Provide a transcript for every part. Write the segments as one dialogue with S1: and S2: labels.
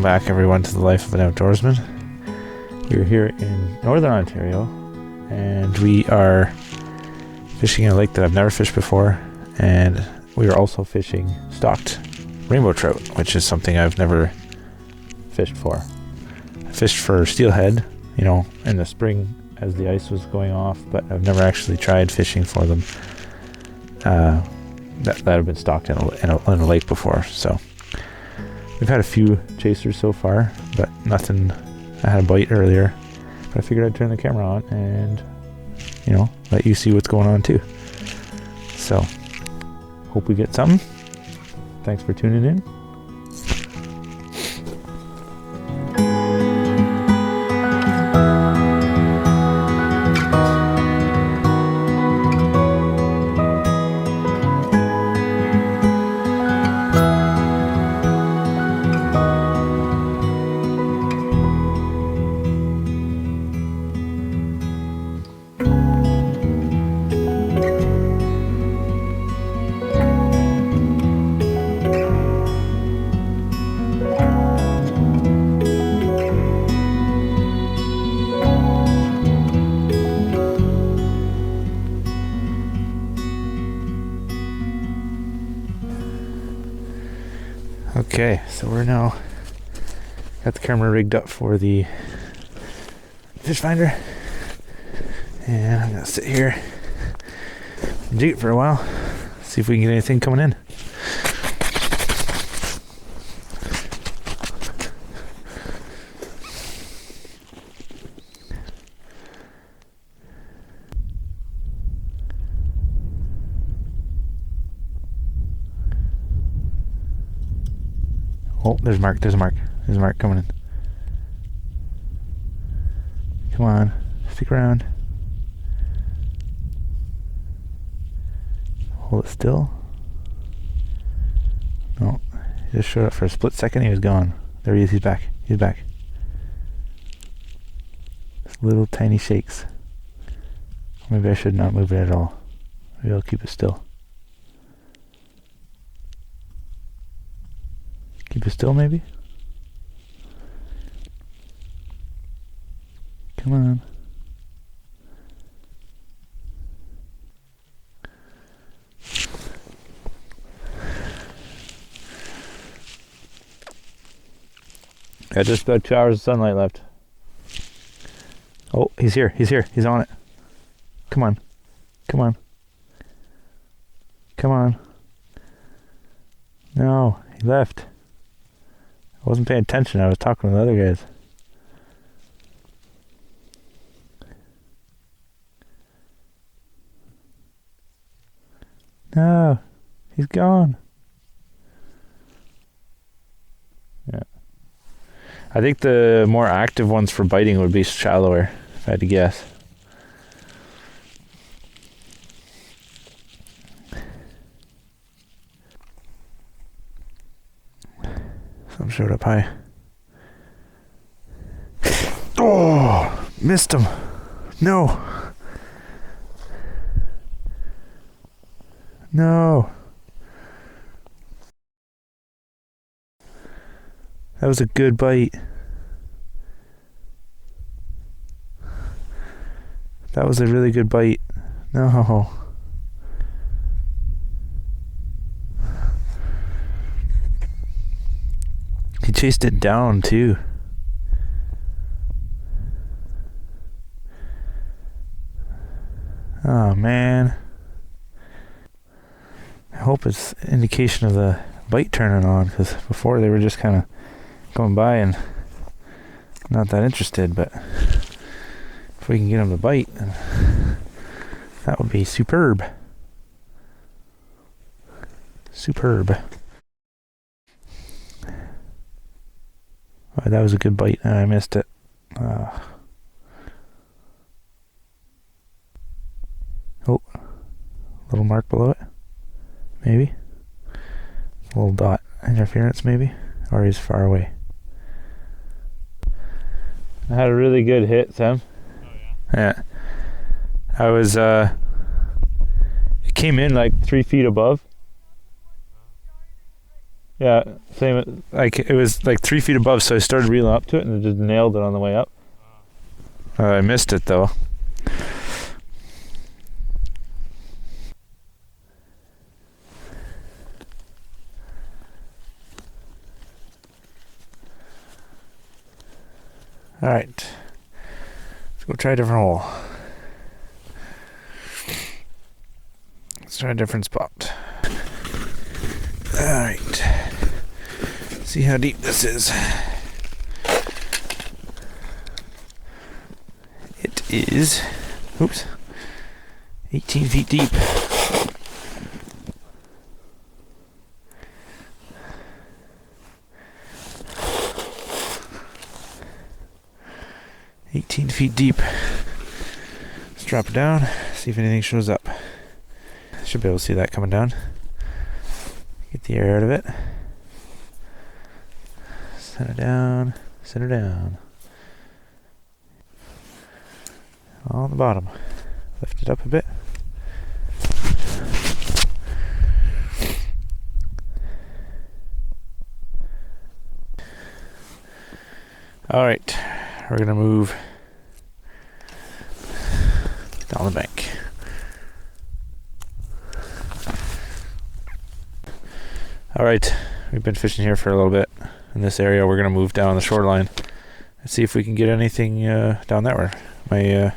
S1: back everyone to the Life of an Outdoorsman. We're here in Northern Ontario and we are fishing in a lake that I've never fished before, and we are also fishing stocked rainbow trout, which is something I've never fished for. I fished for steelhead, you know, in the spring as the ice was going off, but I've never actually tried fishing for them that have been stocked in a lake before. So we've had a few chasers so far, but nothing. I had a bite earlier, but I figured I'd turn the camera on and, you know, let you see what's going on too. So hope we get something. Thanks for tuning in. Okay, so we're now got the camera rigged up for the fish finder, and I'm gonna sit here and jig it for a while, see if we can get anything coming in. Oh, there's Mark coming in. Come on, stick around. Hold it still. No, he just showed up for a split second, he was gone. There he is, he's back. Just little tiny shakes. Maybe I should not move it at all. Maybe I'll keep it still. Keep it still, maybe? Come on. Got just about 2 hours of sunlight left. Oh, he's here, he's on it. Come on. No, he left. I wasn't paying attention, I was talking to the other guys. No, he's gone. Yeah. I think the more active ones for biting would be shallower, if I had to guess. Some showed up high. Oh, missed him. No. That was a good bite. That was a really good bite. No. He chased it down too. Oh man. I hope it's indication of the bite turning on, because before they were just kind of going by and not that interested, but if we can get them to bite, then that would be superb. Oh, that was a good bite and I missed it. Oh, little mark below it. Maybe. A little dot interference maybe. Or he's far away. I had a really good hit, Sam. Oh yeah? Yeah. I was, it came in like 3 feet above. Yeah, same. Like it was like 3 feet above, so I started reeling up to it and just nailed it on the way up. I missed it though. All right, let's go try a different hole. Let's try a different spot. All right, see how deep this is. It is, oops, 18 feet deep. Feet deep. Let's drop it down, see if anything shows up. Should be able to see that coming down. Get the air out of it. Set it down, set her down. On the bottom. Lift it up a bit. All right, we're gonna move down the bank. All right, we've been fishing here for a little bit in this area. We're gonna move down the shoreline and see if we can get anything down that way. My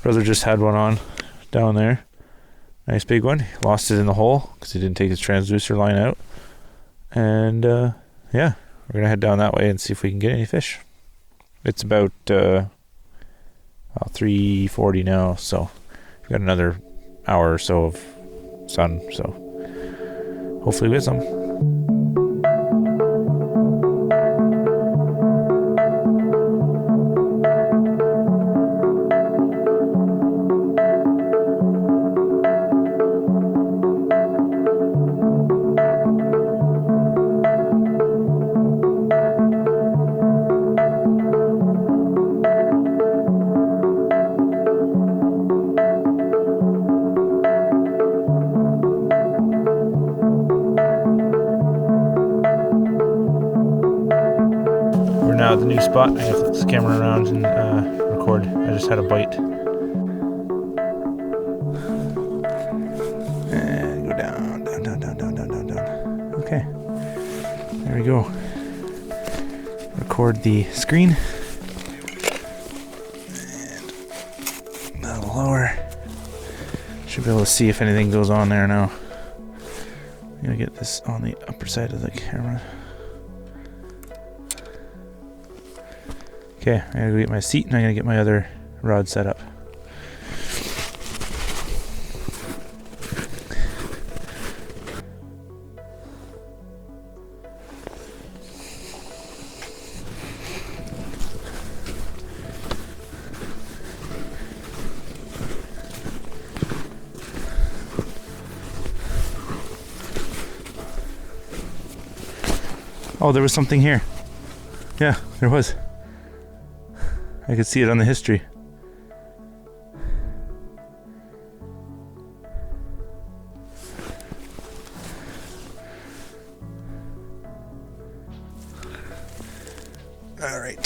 S1: brother just had one on down there. Nice big one. He lost it in the hole because he didn't take his transducer line out. And yeah, we're gonna head down that way and see if we can get any fish. It's about 3:40 now, so we've got another hour or so of sun, so hopefully we get some. Now at the new spot, I have to flip this camera around and record. I just had a bite. And go down, down, down, down, down, down, down, down. Okay, there we go. Record the screen. And a little lower. Should be able to see if anything goes on there now. I'm gonna get this on the upper side of the camera. Okay, I gotta go get my seat and I'm gonna get my other rod set up. Oh, there was something here. Yeah, there was. I could see it on the history. All right.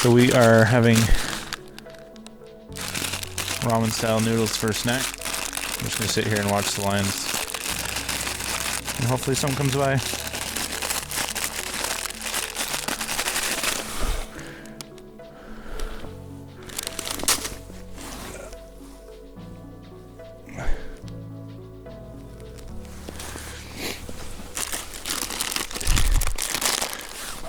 S1: So we are having ramen style noodles for a snack. I'm just gonna sit here and watch the lines. And hopefully something comes by.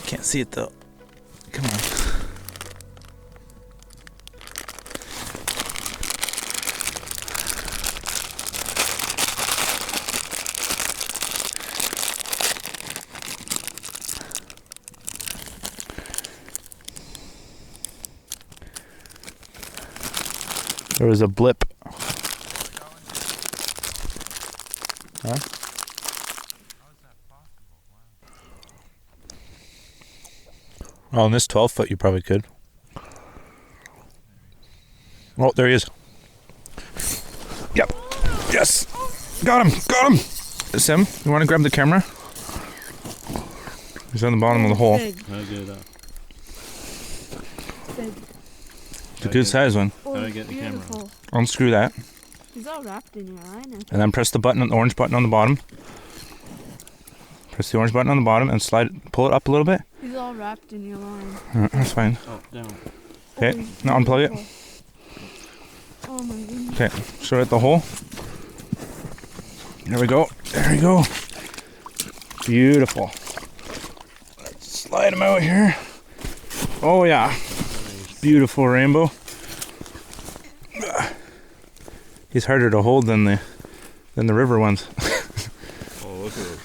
S1: Can't see it though. Come on. There was a blip. Huh? Well, on this 12 foot, you probably could. Oh, there he is. Yep. Yes. Got him. Got him. Sim, you want to grab the camera? He's on the bottom of the hole.
S2: Big. Big.
S1: It's a good size one.
S2: Oh, I get the camera?
S1: Unscrew that.
S2: He's all wrapped in your line.
S1: And then press the button, the orange button on the bottom. Press the orange button on the bottom and pull it up a little bit.
S2: He's all wrapped in your line.
S1: That's fine.
S3: Oh, down.
S1: Okay, now unplug it.
S2: Oh my goodness.
S1: Okay, show it the hole. There we go. There we go. Beautiful. Let's slide him out here. Oh yeah. Beautiful rainbow. He's harder to hold than the river ones.
S3: Oh, look at it.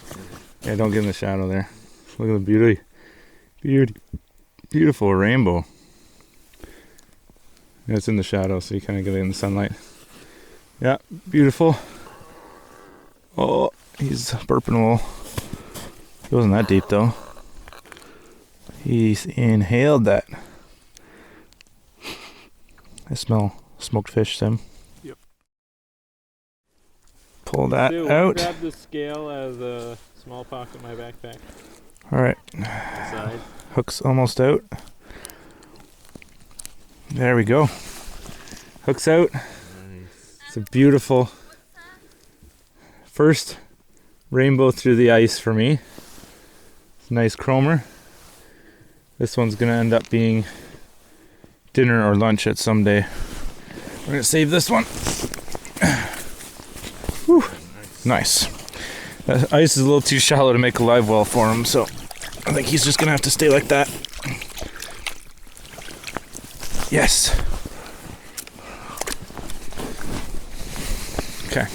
S1: Yeah, don't get in the shadow there. Look at the beautiful rainbow. Yeah, it's in the shadow, so you kind of get it in the sunlight. Yeah, beautiful. Oh, he's burping a little. It wasn't that deep though. He's inhaled that. I smell smoked fish, Sim.
S3: Yep.
S1: Pull that
S3: Dude,
S1: out.
S3: Grab the scale out of the small pocket of my backpack.
S1: Alright.
S3: Aside.
S1: Hook's almost out. There we go. Hook's out.
S3: Nice.
S1: It's a beautiful first rainbow through the ice for me. It's a nice chromer. This one's gonna end up being dinner or lunch at some day. We're gonna save this one. Whew. Nice. The ice is a little too shallow to make a live well for him, so I think he's just gonna have to stay like that. Yes. Okay.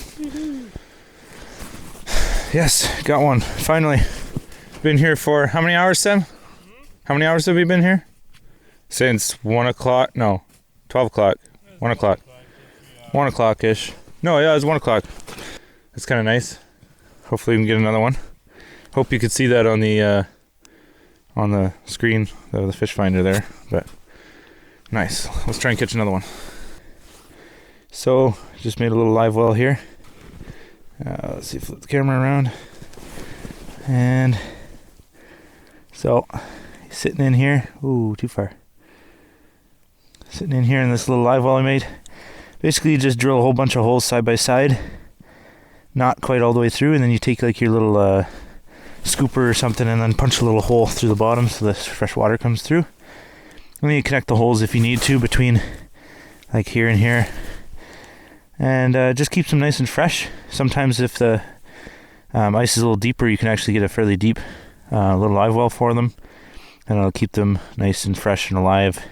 S1: Yes, got one. Finally. Been here for how many hours, Sam? How many hours have we been here? Since 1 o'clock? No, 12 o'clock. 1 o'clock. 1 o'clock-ish. No, yeah, it was 1 o'clock. That's kind of nice. Hopefully we can get another one. Hope you could see that on the screen, the fish finder there. But nice. Let's try and catch another one. So, just made a little live well here. Let's see, flip the camera around. And so, he's sitting in here. Ooh, too far. Sitting in here in this little live well I made. Basically, you just drill a whole bunch of holes side by side. Not quite all the way through, and then you take like your little scooper or something and then punch a little hole through the bottom so the fresh water comes through. And then you connect the holes if you need to between like here and here. And just keeps them nice and fresh. Sometimes if the ice is a little deeper, you can actually get a fairly deep little live well for them. And it'll keep them nice and fresh and alive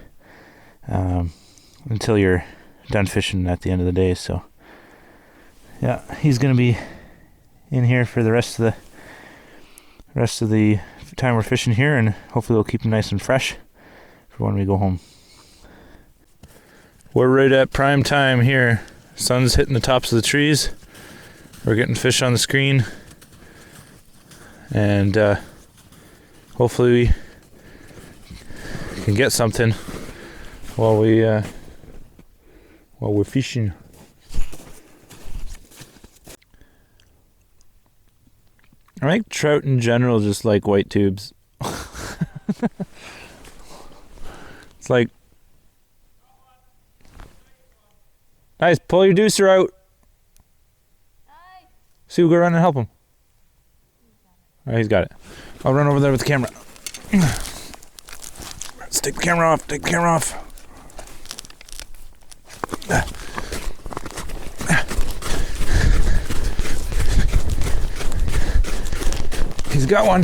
S1: until you're done fishing at the end of the day. So yeah, he's gonna be in here for the rest of the time we're fishing here, and hopefully we'll keep them nice and fresh for when we go home. We're right at prime time here. Sun's hitting the tops of the trees. We're getting fish on the screen, and hopefully we can get something while we're fishing. I think trout in general just like white tubes. It's like, nice, pull your deucer out. See, we'll go around and help him. Oh, he's got it. I'll run over there with the camera. Let's take the camera off, take the camera off. He's got one.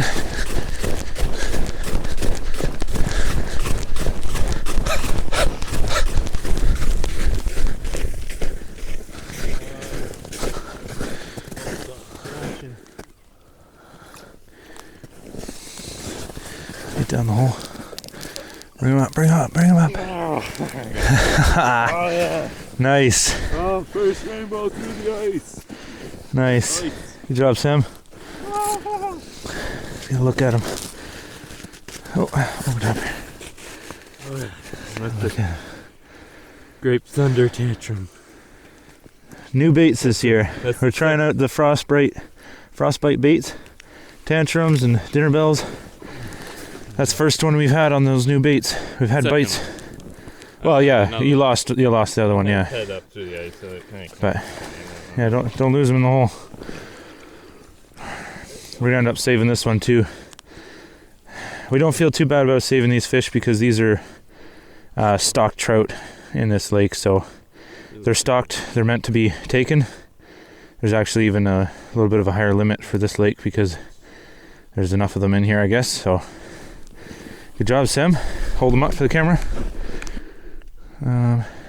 S1: Get down the hole. Bring him up, bring him up, bring him up.
S3: Oh yeah.
S1: Nice.
S3: Oh, first rainbow through the ice.
S1: Nice. Good job, Sam. Look at him. Oh, over top here.
S3: Oh, yeah. Look at Grape Thunder Tantrum.
S1: New baits this year. We're trying out the frostbite baits, tantrums and dinner bells. That's the first one we've had on those new baits. We've had
S3: Second
S1: bites.
S3: one.
S1: Well, yeah,
S3: Another
S1: you lost the other one, yeah.
S3: Head up through the ice, so it kind of.
S1: But yeah, don't lose them in the hole. We're gonna end up saving this one too. We don't feel too bad about saving these fish because these are stocked trout in this lake, so they're stocked. They're meant to be taken. There's actually even a little bit of a higher limit for this lake because there's enough of them in here, I guess. So good job, Sam. Hold them up for the camera.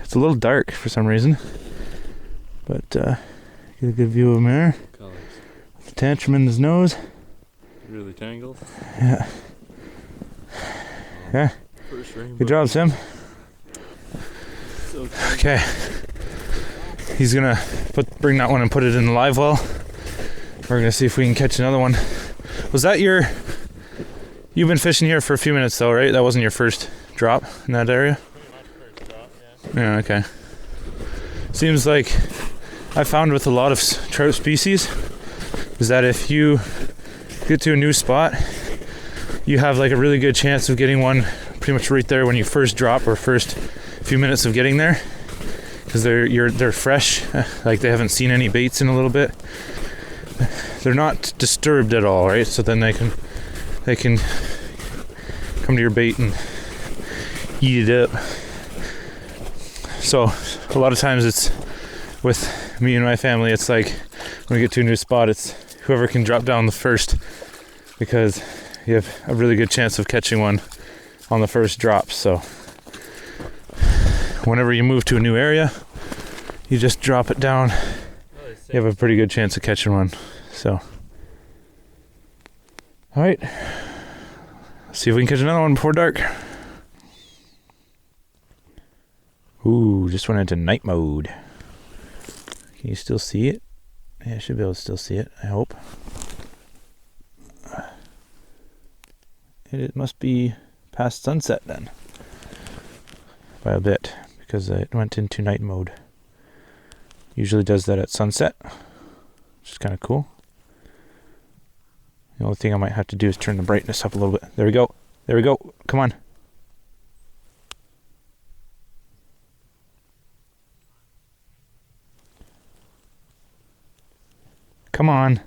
S1: It's a little dark for some reason, but get a good view of him there.
S3: Colors.
S1: The tantrum in his nose.
S3: Really tangled.
S1: Yeah. Yeah.
S3: First rainbow.
S1: Good job, Sam.
S3: So
S1: Okay. He's gonna bring that one and put it in the live well. We're gonna see if we can catch another one. Was that your? You've been fishing here for a few minutes though, right? That wasn't your first drop in that area?
S3: pretty much first drop,
S1: Yeah, okay. Seems like I found with a lot of trout species is that if you get to a new spot, you have like a really good chance of getting one pretty much right there when you first drop or first few minutes of getting there, because they're fresh, like they haven't seen any baits in a little bit. They're not disturbed at all, right? So then they can come to your bait and eat it up. So a lot of times it's with me and my family, it's like when we get to a new spot, it's whoever can drop down the first, because you have a really good chance of catching one on the first drop. So whenever you move to a new area, you just drop it down. You have a pretty good chance of catching one. So all right, let's see if we can catch another one before dark. Ooh, just went into night mode. Can you still see it? Yeah, I should be able to still see it, I hope. It must be past sunset then, by a bit, because it went into night mode. Usually does that at sunset, which is kind of cool. The only thing I might have to do is turn the brightness up a little bit. There we go. There we go. Come on. Come on.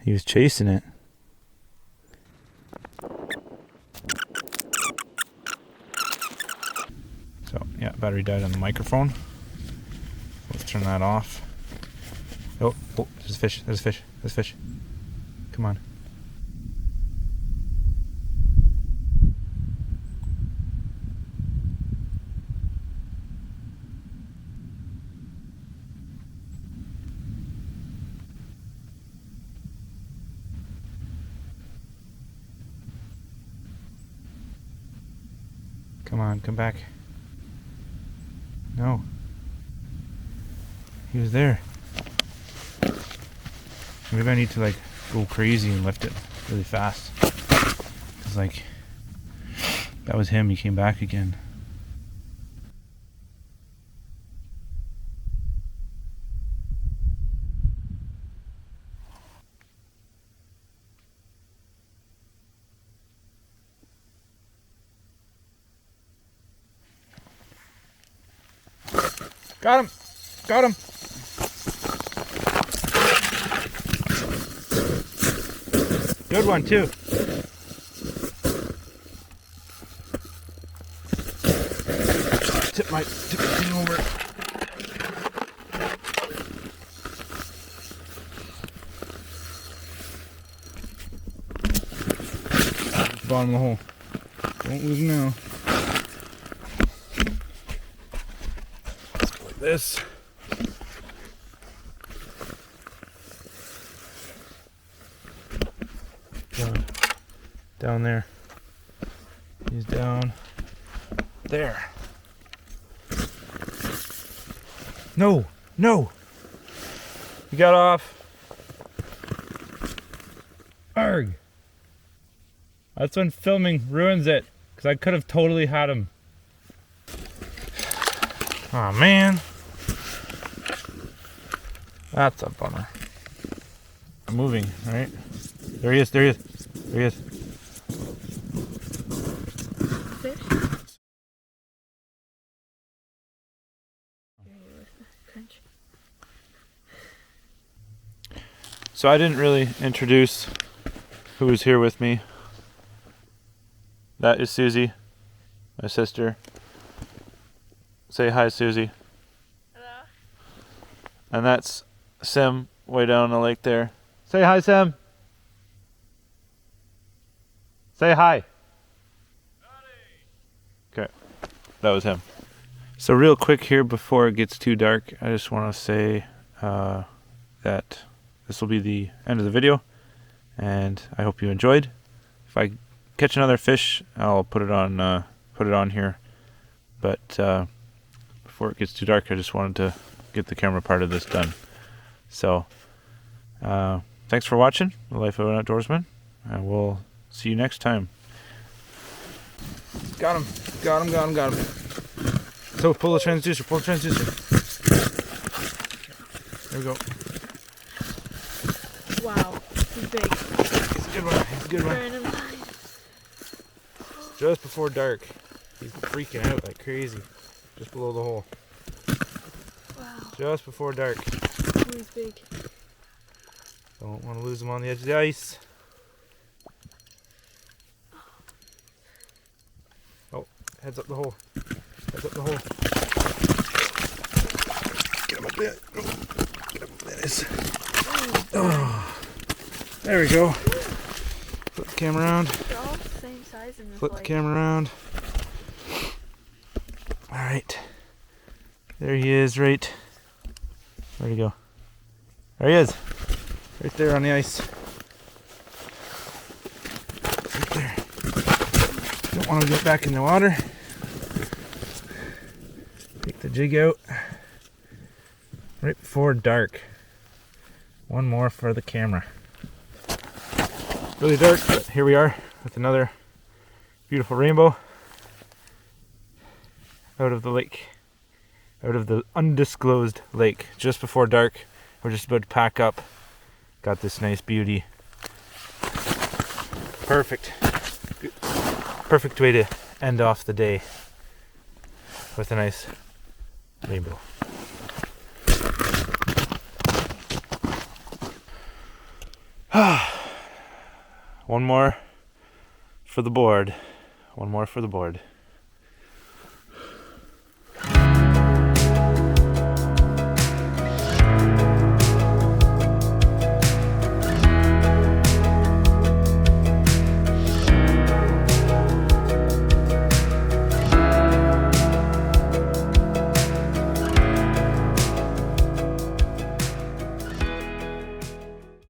S1: He was chasing it. So, yeah, battery died on the microphone. Let's turn that off. Oh, there's a fish, there's a fish, there's a fish. Come on. Come on, come back. No. He was there. Maybe I need to like go crazy and lift it really fast. Cause like, that was him, he came back again. Got him! Got him! Good one too. Tip my thing over. Bottom of the hole. Don't lose him now. This. Down there. He's down there. No, no. He got off. Arg. That's when filming ruins it, because I could have totally had him. Oh man. That's a bummer. I'm moving, right? There he is, there he is, there he is.
S2: Fish? Crunch.
S1: So I didn't really introduce who was here with me. That is Susie, my sister. Say hi, Susie.
S2: Hello.
S1: And that's Sim, way down the lake there. Say hi, Sim. Say hi. Okay, that was him. So real quick here before it gets too dark, I just want to say that this will be the end of the video, and I hope you enjoyed. If I catch another fish, I'll put it on here. But before it gets too dark, I just wanted to get the camera part of this done. So thanks for watching The Life of an Outdoorsman, and we'll see you next time. Got him, got him, got him, got him. So pull the transducer, pull the transducer. There we go.
S2: Wow, he's big.
S1: He's a good one, he's a good one.
S2: Burn him.
S1: Just before dark. He's freaking out like crazy. Just below the hole.
S2: Wow,
S1: Just before dark.
S2: he's big.
S1: Don't want to lose him on the edge of the ice. Oh, heads up the hole. Heads up the hole. Get him up there. Get him up there. Oh, there we go. Flip the camera around.
S2: They're all the same size in this
S1: Flip the
S2: lake.
S1: camera around. Alright. There he is, right. Where'd he go? There he is. Right there on the ice. Right there. Don't want to get back in the water. Take the jig out. Right before dark. One more for the camera. Really dark, but here we are with another beautiful rainbow out of the lake. Out of the undisclosed lake. Just before dark. We're just about to pack up. Got this nice beauty. Perfect. Perfect way to end off the day with a nice rainbow. One more for the board. One more for the board.